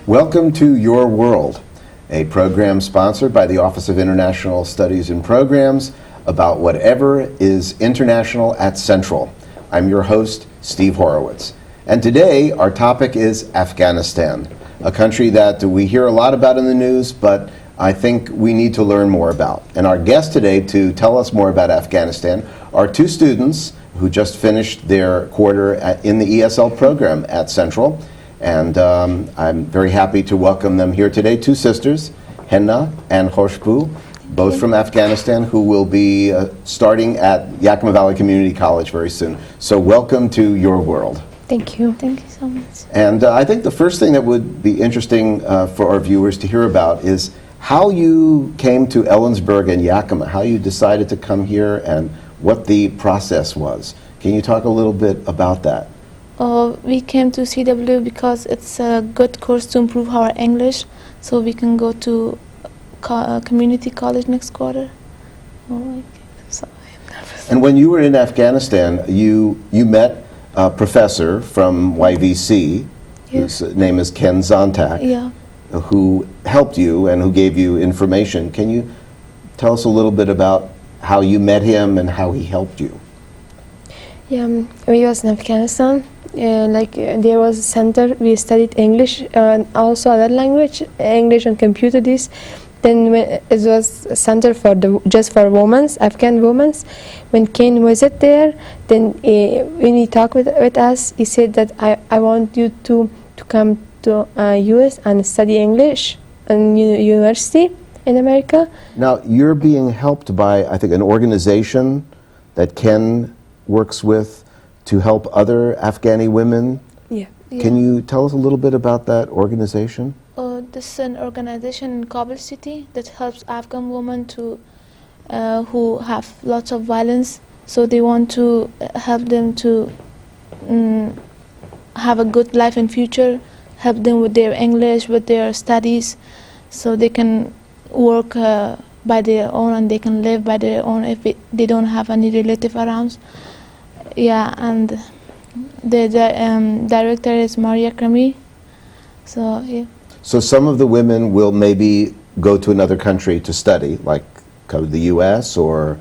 Welcome to Your World, a program sponsored by the Office of International Studies and Programs about whatever is international at Central. I'm your host, Steve Horowitz. And today our topic is Afghanistan, a country that we hear a lot about in the news, but I think we need to learn more about. And our guests today to tell us more about Afghanistan are two students who just finished their quarter in the ESL program at Central. And I'm very happy to welcome them here today, two sisters, Henna and Khoshbu, both from Afghanistan, who will be starting at Yakima Valley Community College very soon. So welcome to Your World. Thank you. Thank you so much. And I think the first thing that would be interesting for our viewers to hear about is how you came to Ellensburg and Yakima, how you decided to come here and what the process was. Can you talk a little bit about that? We came to CWU because it's a good course to improve our English, so we can go to community college next quarter. And when you were in Afghanistan, you met a professor from YVC, whose name is Ken Zontak, who helped you and who gave you information. Can you tell us a little bit about how you met him and how he helped you? Yeah, we was in Afghanistan. There was a center. We studied English and also other language, English and computer. This. Then it was a center for just for women, Afghan women. When Ken visit there, then when he talked with us, he said that I want you to come to US and study English in university in America. Now you're being helped by, I think, an organization that Ken works with to help other Afghani women. Yeah. Can you tell us a little bit about that organization? This is an organization in Kabul city that helps Afghan women to who have lots of violence. So they want to help them to have a good life in future, help them with their English, with their studies, so they can work by their own and they can live by their own if they don't have any relative around. Yeah, and the director is Maria Krami. So yeah. So some of the women will maybe go to another country to study, like go to the US or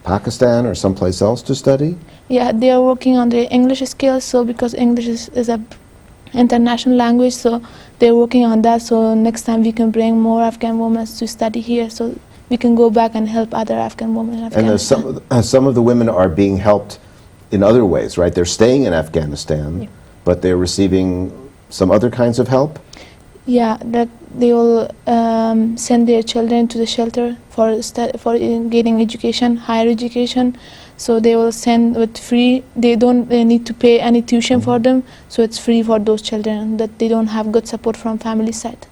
Pakistan or someplace else to study? Yeah, they are working on their English skills, so because English is a international language, so they're working on that, so next time we can bring more Afghan women to study here, so we can go back and help other Afghan women in Afghanistan. And some of the women are being helped in other ways, right? They're staying in Afghanistan, but they're receiving some other kinds of help? Yeah, that they will send their children to the shelter for getting education, higher education. So they will send with free. They don't need to pay any tuition for them. So it's free for those children that they don't have good support from family side.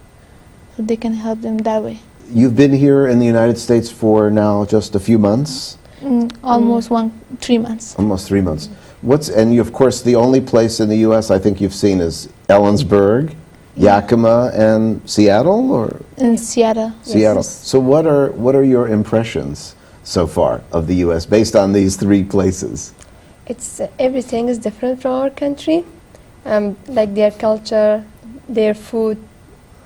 So they can help them that way. You've been here in the United States for now just a few months? Almost 3 months. Almost 3 months. And you, of course, the only place in the U.S. I think you've seen is Ellensburg, Yakima, and Seattle, or? In Seattle. Seattle. Yes. So what are your impressions so far of the U.S. based on these three places? It's everything is different from our country, like their culture, their food,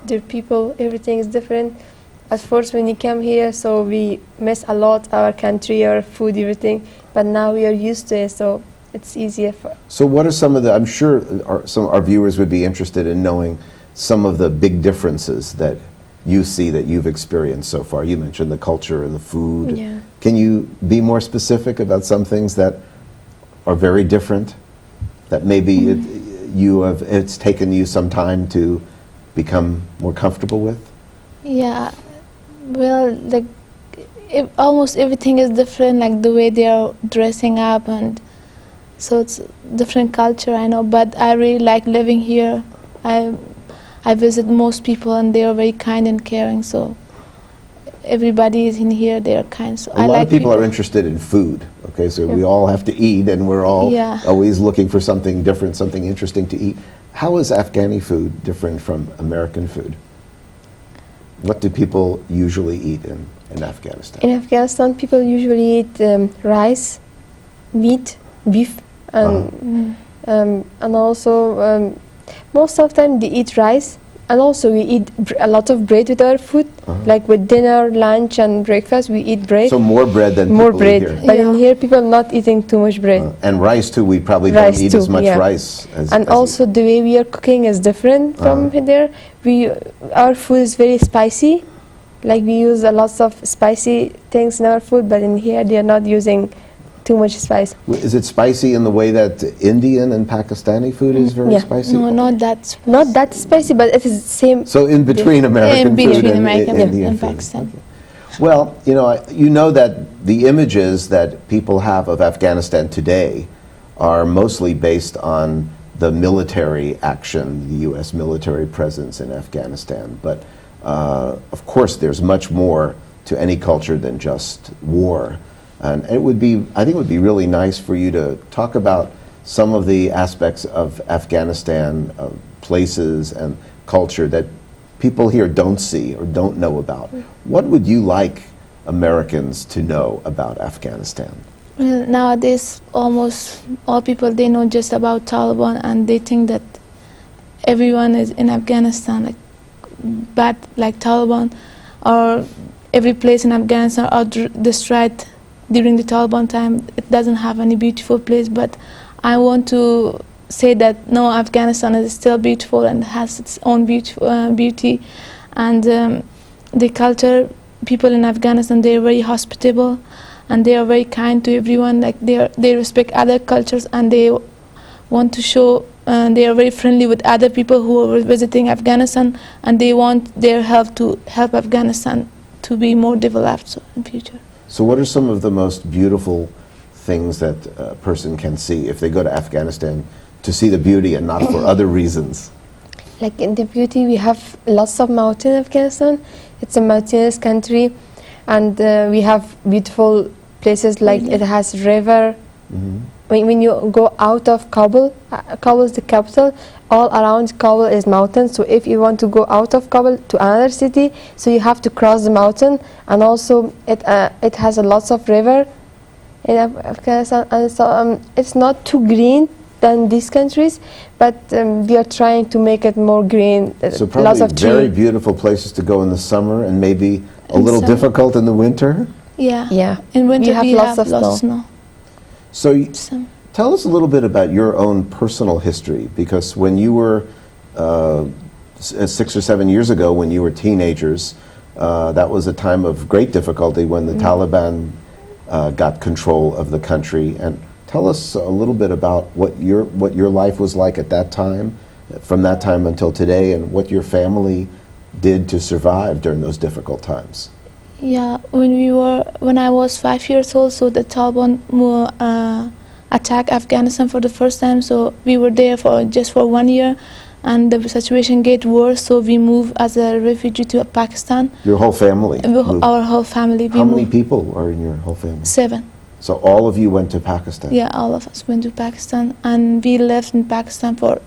their people. Everything is different. At first, when you come here, so we miss a lot our country, our food, everything. But now we are used to it, so it's easier for. So what are some of the? I'm sure some of our viewers would be interested in knowing some of the big differences that you see that you've experienced so far. You mentioned the culture and the food. Yeah. Can you be more specific about some things that are very different, that maybe it's taken you some time to become more comfortable with? Yeah, well, almost everything is different, like the way they are dressing up, and so it's different culture, I know, but I really like living here. I visit most people and they are very kind and caring, so everybody is in here, they are kind. So a lot of people are interested in food, okay, so we all have to eat and we're all always looking for something different, something interesting to eat. How is Afghani food different from American food? What do people usually eat in Afghanistan? In Afghanistan, people usually eat rice, meat, beef, and also most of the time they eat rice And also we eat a lot of bread with our food, like with dinner, lunch, and breakfast. We eat bread. So more bread than more people bread, eat here. but in Yeah. here people not eating too much bread. And rice too. We probably Rice don't eat too, as much yeah. rice as. And as also the way we are cooking is different from there. Our food is very spicy, like we use a lot of spicy things in our food, but in here they are not using too much spice. Is it spicy in the way that Indian and Pakistani food is very Yeah. spicy? No, not that. Not that spicy, but it is same. So in between American In food between and American Indian and food. Pakistan. Okay. Well, you know that the images that people have of Afghanistan today are mostly based on the military action, the U.S. military presence in Afghanistan. But of course, there's much more to any culture than just war. And I think it would be really nice for you to talk about some of the aspects of Afghanistan, places and culture that people here don't see or don't know about. What would you like Americans to know about Afghanistan? Well, nowadays, almost all people, they know just about Taliban, and they think that everyone is in Afghanistan like bad, like Taliban, or every place in Afghanistan are destroyed during the Taliban time. It doesn't have any beautiful place, but I want to say that no, Afghanistan is still beautiful and has its own beauty, and the culture, people in Afghanistan, they are very hospitable, and they are very kind to everyone. Like they respect other cultures, and they want to show. They are very friendly with other people who are visiting Afghanistan, and they want their help to help Afghanistan to be more developed in future. So what are some of the most beautiful things that a person can see if they go to Afghanistan to see the beauty and not for other reasons? Like in the beauty, we have lots of mountain in Afghanistan. It's a mountainous country, and we have beautiful places like it has river. When you go out of Kabul, Kabul is the capital, all around Kabul is mountains. So if you want to go out of Kabul to another city, so you have to cross the mountain, and also it has a lots of river in Afghanistan, and so it's not too green than these countries, but we are trying to make it more green. So Lots probably of very trees. beautiful places to go in the summer and maybe a In little summer. difficult in the winter. Yeah. Yeah. In winter We have we lots have of lots of snow. snow. So Some- tell us a little bit about your own personal history, because when you were 6 or 7 years ago, when you were teenagers, that was a time of great difficulty when the Taliban got control of the country. And tell us a little bit about what your life was like at that time, from that time until today, and what your family did to survive during those difficult times. Yeah, when I was 5 years old, so the Taliban attacked Afghanistan for the first time. So we were there for just 1 year, and the situation get worse. So we moved as a refugee to Pakistan. Your whole family moved. Our whole family. How many moved. people are in your whole family? 7. So all of you went to Pakistan? Yeah, all of us went to Pakistan, and we lived in Pakistan for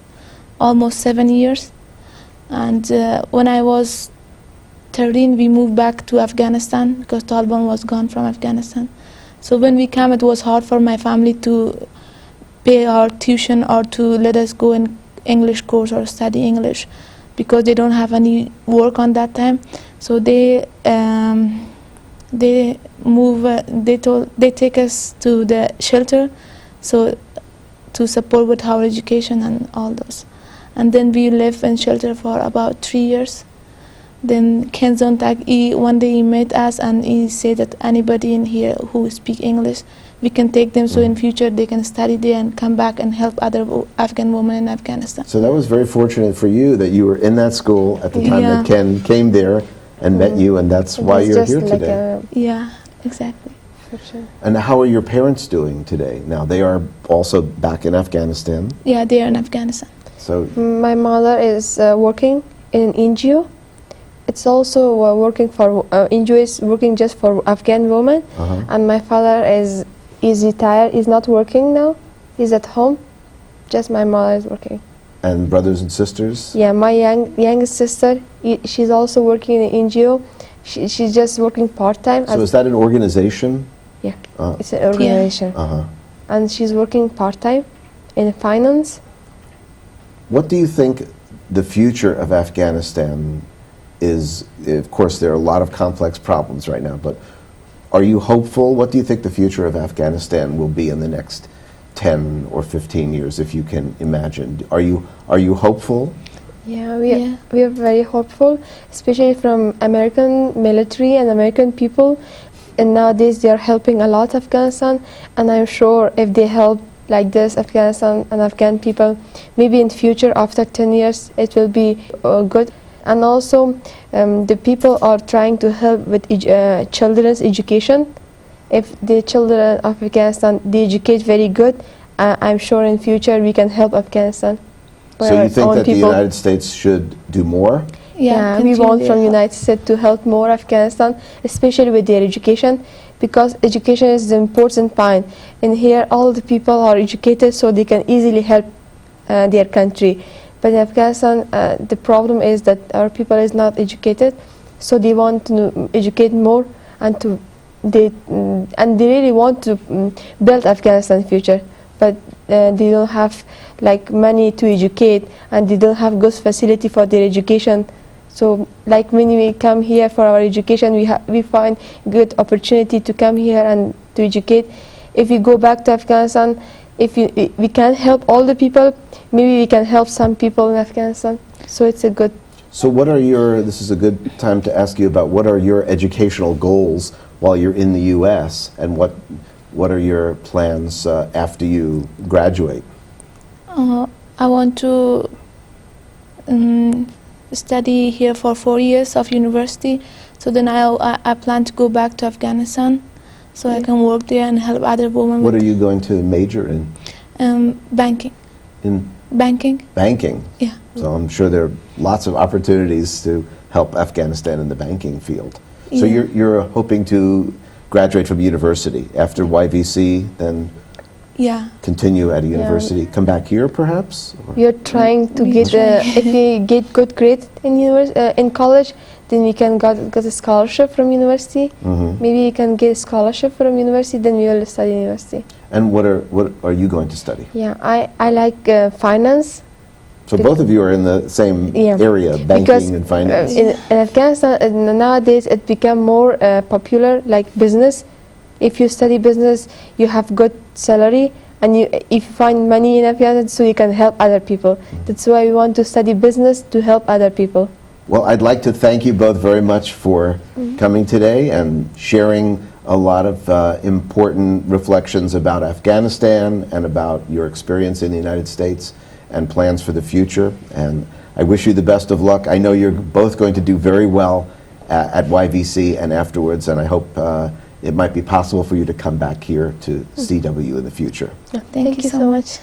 almost 7 years. And when I was 13, we moved back to Afghanistan because Taliban was gone from Afghanistan. So when we came, it was hard for my family to pay our tuition or to let us go in English course or study English because they don't have any work on that time. So they take us to the shelter, so to support with our education and all those. And then we lived in shelter for about 3 years. Then Ken Zontag, one day he met us and he said that anybody in here who speak English, we can take them so in future they can study there and come back and help other Afghan women in Afghanistan. So that was very fortunate for you that you were in that school at the time Yeah. that Ken came there and met you, and that's why It's you're just here like today. Yeah, exactly. for sure. And how are your parents doing today? Now, they are also back in Afghanistan. Yeah, they are in Afghanistan. So My mother is working in NGO. It's also working for NGO is working just for Afghan women, and my father is retired. He's not working now. He's at home. Just my mother is working. and brothers and sisters? Yeah, my youngest sister, she's also working in NGO. She's just working part time. So is that an organization? Yeah, Uh, it's an organization, uh-huh. and she's working part time in finance. What do you think the future of Afghanistan is, of course, there are a lot of complex problems right now, but are you hopeful? What do you think the future of Afghanistan will be in the next 10 or 15 years, if you can imagine? Are you hopeful? Yeah, Yeah. we are very hopeful, especially from American military and American people. And nowadays they are helping a lot Afghanistan, and I'm sure if they help like this Afghanistan and Afghan people, maybe in future after 10 years it will be good. And also the people are trying to help with children's education. If the children of Afghanistan they educate very good, I'm sure in future we can help Afghanistan. So you think that the United States should do more? Yeah, we want from United States to help more Afghanistan, especially with their education, because education is the important point. And here all the people are educated so they can easily help their country. But in Afghanistan, the problem is that our people is not educated, so they want to educate more, and they really want to build Afghanistan future, but they don't have like money to educate, and they don't have good facility for their education. So like when we come here for our education, we find good opportunity to come here and to educate. If we go back to Afghanistan, if we can't help all the people, maybe we can help some people in Afghanistan. So it's a good. So what are this is a good time to ask you about what are your educational goals while you're in the U.S. and what are your plans after you graduate? I want to study here for 4 years of university. So then I plan to go back to Afghanistan, so I can work there and help other women. What are you going to major in? Banking. In banking. Banking. Yeah. So I'm sure there are lots of opportunities to help Afghanistan in the banking field. So Yeah. you're hoping to graduate from university after YVC, then Yeah. continue at a university, come back here perhaps? Or- We are trying to get if we get good grades in college, then we can get a scholarship from university. Maybe we can get a scholarship from university, then we will study university. And what are you going to study? Yeah, I like finance. So both of you are in the same Yeah. area, banking Because, and finance. In Afghanistan nowadays it become more popular, like business. If you study business, you have good salary, and if you find money in Afghanistan, so you can help other people. That's why we want to study business to help other people. Well, I'd like to thank you both very much for coming today and sharing a lot of important reflections about Afghanistan and about your experience in the United States and plans for the future. And I wish you the best of luck. I know you're both going to do very well at YVC and afterwards, and I hope it might be possible for you to come back here to CWU in the future. Thank you so much.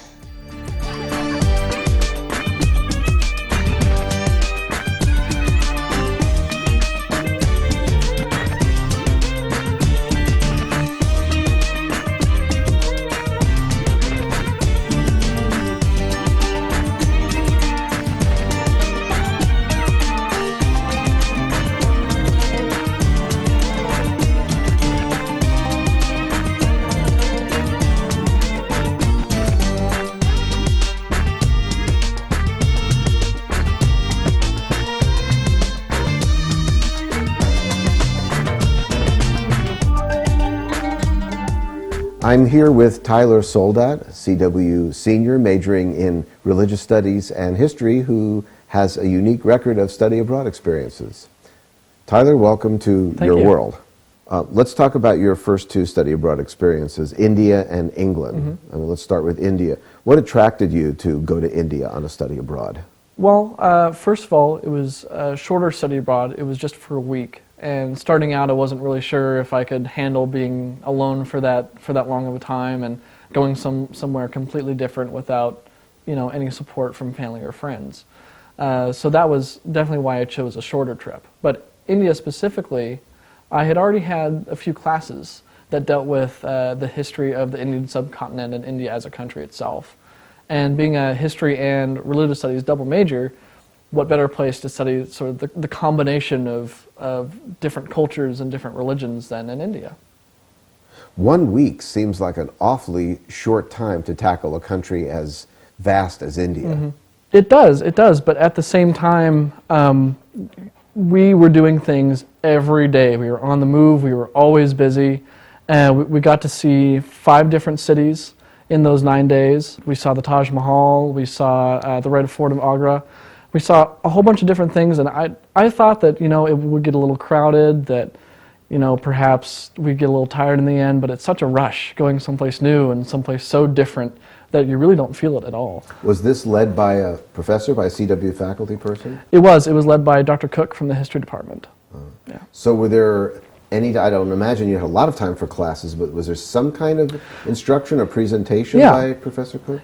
I'm here with Tyler Soldat, CWU senior majoring in religious studies and history, who has a unique record of study abroad experiences. Tyler, welcome to Thank your you. world. Let's talk about your first two study abroad experiences, India and England. I mean, let's start with India. What attracted you to go to India on a study abroad? Well, first of all, it was a shorter study abroad. It was just for a week. And starting out, I wasn't really sure if I could handle being alone for that long of a time and going somewhere completely different without, any support from family or friends. So that was definitely why I chose a shorter trip. But India specifically, I had already had a few classes that dealt with the history of the Indian subcontinent and India as a country itself. And being a history and religious studies double major, what better place to study sort of the combination of different cultures and different religions than in India? 1 week seems like an awfully short time to tackle a country as vast as India. It does. But at the same time, we were doing things every day. We were on the move. We were always busy. We got to see 5 different cities in those 9 days. We saw the Taj Mahal. We saw the Red Fort of Agra. We saw a whole bunch of different things, and I thought that, you know, it would get a little crowded, that, you know, perhaps we'd get a little tired in the end, but it's such a rush going someplace new and someplace so different that you really don't feel it at all. Was this led by a professor, by a CW faculty person? It was led by Dr. Cook from the history department. Yeah. So were there any, I don't imagine you had a lot of time for classes, but was there some kind of instruction or presentation by Professor Cook?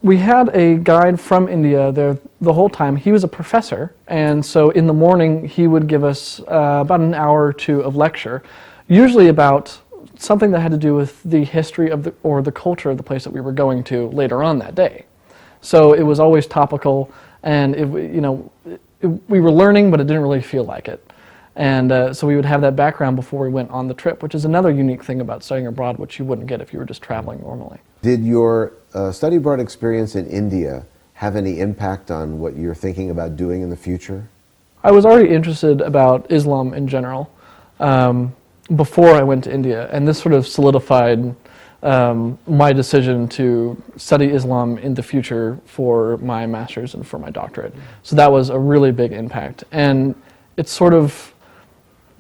We had a guide from India there the whole time. He was a professor, and so in the morning he would give us about an hour or two of lecture, usually about something that had to do with the history of the culture of the place that we were going to later on that day. So it was always topical, and we were learning, but it didn't really feel like it. And so we would have that background before we went on the trip, which is another unique thing about studying abroad, which you wouldn't get if you were just traveling normally. Did your study abroad experience in India have any impact on what you're thinking about doing in the future? I was already interested about Islam in general before I went to India, and this sort of solidified my decision to study Islam in the future for my master's and for my doctorate. So that was a really big impact, and it sort of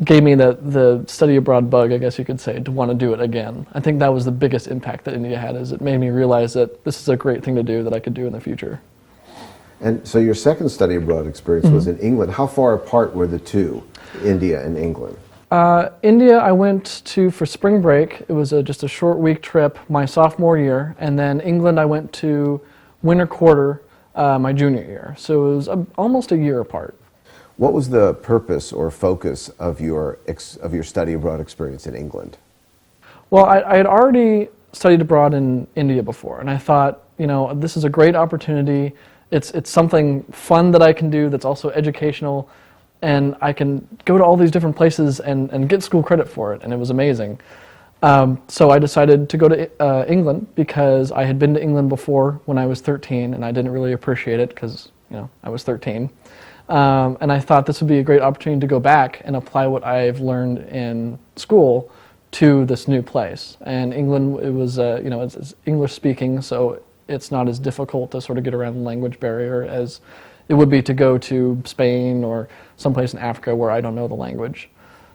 gave me the study abroad bug, I guess you could say, to want to do it again. I think that was the biggest impact that India had, is it made me realize that this is a great thing to do that I could do in the future. And so your second study abroad experience was in England. How far apart were the two, India and England? India I went to for spring break. It was just a short week trip my sophomore year, and then England I went to winter quarter my junior year. So it was almost a year apart. What was the purpose or focus of your study abroad experience in England? Well, I had already studied abroad in India before, and I thought, you know, this is a great opportunity. It's something fun that I can do that's also educational, and I can go to all these different places and get school credit for it, and it was amazing. So I decided to go to England because I had been to England before when I was 13, and I didn't really appreciate it because, you know, I was 13. And I thought this would be a great opportunity to go back and apply what I've learned in school to this new place. And England, it was, it's English speaking, so it's not as difficult to sort of get around the language barrier as it would be to go to Spain or someplace in Africa where I don't know the language.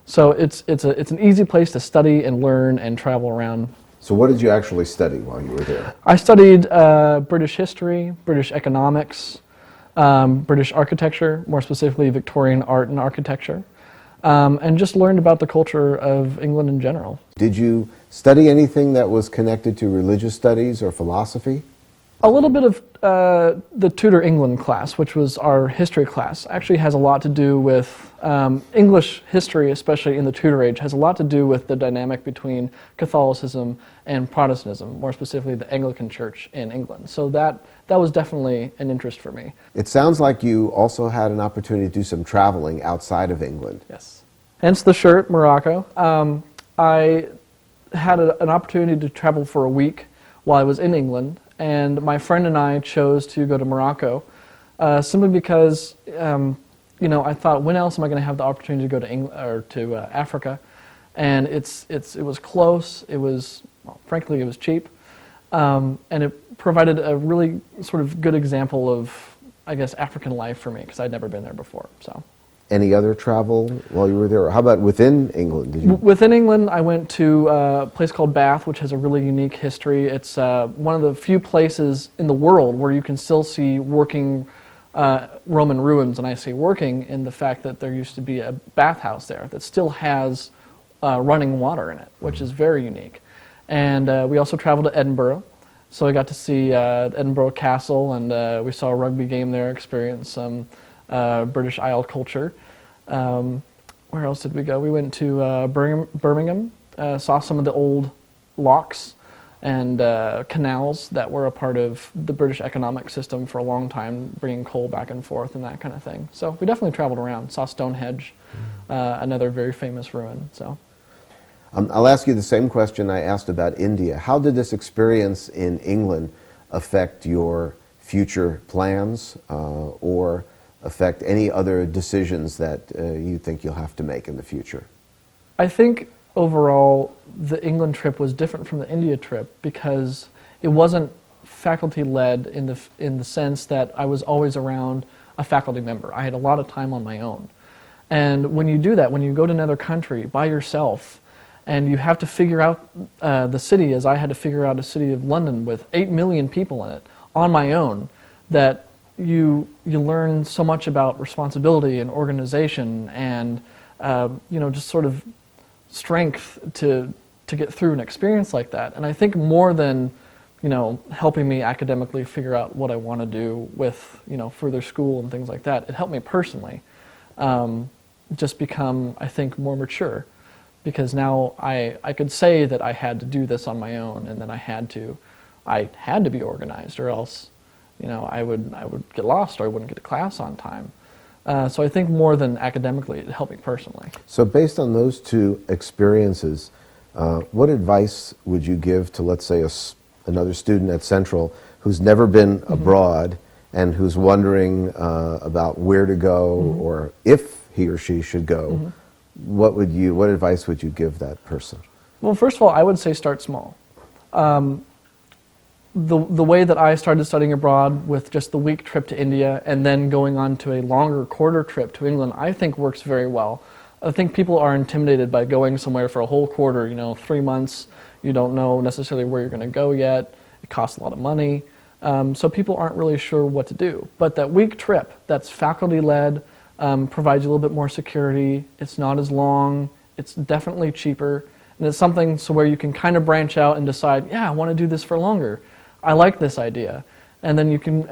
So it's an easy place to study and learn and travel around. So what did you actually study while you were there? I studied British history, British economics, British architecture, more specifically Victorian art and architecture, and just learned about the culture of England in general. Did you study anything that was connected to religious studies or philosophy? A little bit of the Tudor England class, which was our history class, actually has a lot to do with English history, especially in the Tudor age, has a lot to do with the dynamic between Catholicism and Protestantism, more specifically the Anglican Church in England. So that was definitely an interest for me. It sounds like you also had an opportunity to do some traveling outside of England. Yes. Hence the shirt, Morocco. I had an opportunity to travel for a week while I was in England, and my friend and I chose to go to Morocco simply because I thought, when else am I going to have the opportunity to go to England or to Africa? And it was close. It was, well, frankly, it was cheap, and it provided a really sort of good example of, I guess, African life for me because I'd never been there before. So. Any other travel while you were there? Or how about within England? Did you? Within England, I went to a place called Bath, which has a really unique history. It's one of the few places in the world where you can still see working Roman ruins, and I say working in the fact that there used to be a bathhouse there that still has running water in it, which is very unique. And we also traveled to Edinburgh, so I got to see Edinburgh Castle, and we saw a rugby game there, experienced some British Isle culture. Where else did we go? We went to Birmingham, saw some of the old locks and canals that were a part of the British economic system for a long time, bringing coal back and forth and that kind of thing. So we definitely traveled around, saw Stonehenge, another very famous ruin. So. I'll ask you the same question I asked about India. How did this experience in England affect your future plans or affect any other decisions that you think you'll have to make in the future? I think overall the England trip was different from the India trip because it wasn't faculty-led in the sense that I was always around a faculty member. I had a lot of time on my own. And when you do that, when you go to another country by yourself, and you have to figure out the city, as I had to figure out a city of London with 8 million people in it on my own, that you learn so much about responsibility and organization and just sort of strength to get through an experience like that. And I think more than helping me academically figure out what I want to do with further school and things like that, it helped me personally just become, I think, more mature. Because now I could say that I had to do this on my own, and then I had to be organized, or else, I would get lost, or I wouldn't get to class on time. So I think more than academically, it helped me personally. So based on those two experiences, what advice would you give to, let's say, another student at Central who's never been abroad and who's wondering about where to go or if he or she should go? What advice would you give that person? Well, first of all, I would say start small. The way that I started studying abroad with just the week trip to India and then going on to a longer quarter trip to England, I think works very well. I think people are intimidated by going somewhere for a whole quarter, 3 months. You don't know necessarily where you're going to go yet. It costs a lot of money. So people aren't really sure what to do. But that week trip that's faculty-led, provides you a little bit more security. It's not as long. It's definitely cheaper. And it's something so where you can kind of branch out and decide, yeah, I want to do this for longer. I like this idea. And then you can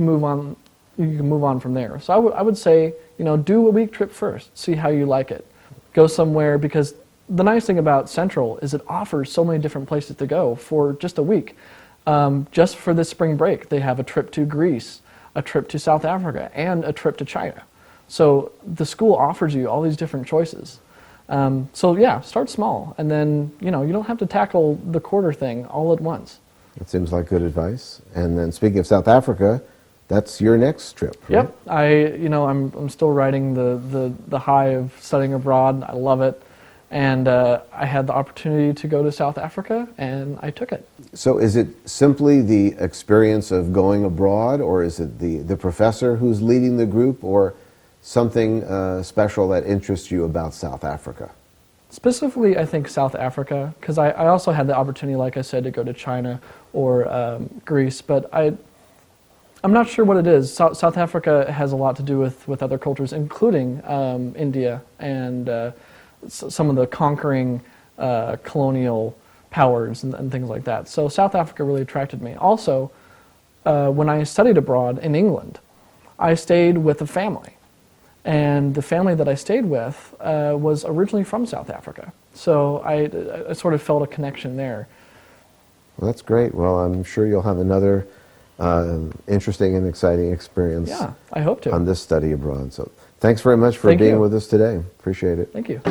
move on. You can move on from there. So I would say, do a week trip first. See how you like it. Go somewhere, because the nice thing about Central is it offers so many different places to go for just a week. Just for this spring break, they have a trip to Greece, a trip to South Africa, and a trip to China. So the school offers you all these different choices. So yeah, start small, and then you don't have to tackle the quarter thing all at once. That seems like good advice. And then speaking of South Africa, that's your next trip, right? Yep. I'm still riding the high of studying abroad. I love it, and I had the opportunity to go to South Africa, and I took it. So is it simply the experience of going abroad, or is it the professor who's leading the group, or something special that interests you about South Africa? Specifically, I think South Africa, because I also had the opportunity, like I said, to go to China or Greece, but I'm not sure what it is. South Africa has a lot to do with other cultures, including India and some of the conquering colonial powers and things like that. So South Africa really attracted me. Also, when I studied abroad in England, I stayed with a family. And the family that I stayed with was originally from South Africa. So I sort of felt a connection there. Well, that's great. Well, I'm sure you'll have another interesting and exciting experience. Yeah, I hope to. On this study abroad. So thanks very much for being with us today. Appreciate it. Thank you.